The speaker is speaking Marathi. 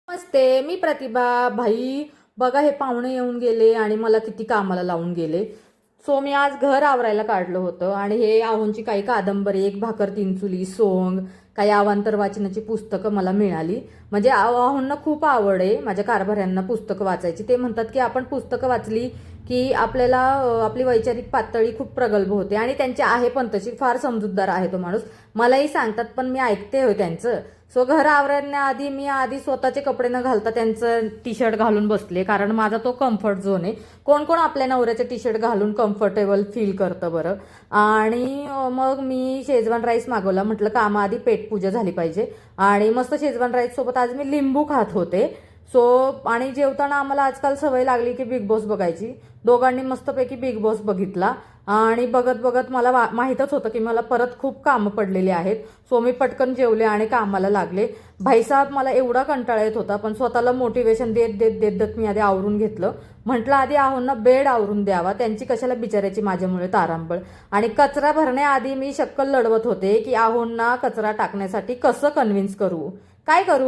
नमस्ते, मी प्रतिभा. भाई बघा, हे पाहुणे येऊन गेले आणि मला किती कामाला लावून गेले. सो मी आज घर आवरायला काढलं होतं आणि हे आहोंची काही कादंबरी, एक भाकर तीन चुली, सोंग, काही अवांतर वाचनाची पुस्तकं मला मिळाली. म्हणजे आहोंना खूप आवड आहे माझ्या कारभाऱ्यांना पुस्तकं वाचायची. ते म्हणतात की आपण पुस्तकं वाचली की आपल्याला आपली वैचारिक पातळी खूप प्रगल्भ होते. आणि त्यांचे आहे पण तशी, फार समजूतदार आहे तो माणूस. मलाही सांगतात, पण मी ऐकते होय त्यांचं. सो घर आवरण्याआधी मी आधी स्वतःचे कपडे न घालता त्यांचं टी शर्ट घालून बसले, कारण माझा तो कम्फर्ट झोन आहे. कोण कोण आपल्या नवऱ्याचे टी शर्ट घालून कम्फर्टेबल फील करतं बरं. आणि मग मी शेजवान राईस मागवला. म्हटलं कामाआधी पेटपूजा झाली पाहिजे. आणि मस्त शेजवान राईस सोबत आज मी लिंबू खात होते. सो आणि जेवताना आम्हाला आजकाल सवय लागली की बिग बॉस बघायची. दोघांनी मस्तपैकी बिग बॉस बघितला. आणि बघत बघत मला माहीतच होतं की मला परत खूप कामं पडलेली आहेत. सो मी पटकन जेवले आणि कामाला लागले. भाईसाहेब, मला एवढा कंटाळा येत होता, पण स्वतःला मोटिवेशन देत देत देत देत मी आधी आवरून घेतलं. म्हटलं आधी आहोंना बेड आवरून द्यावा, त्यांची कशाला बिचारायची माझ्यामुळे तारांबळ. आणि कचरा भरण्याआधी मी शक्कल लढवत होते की आहोंना कचरा टाकण्यासाठी कसं कन्व्हिन्स करू, काय करू.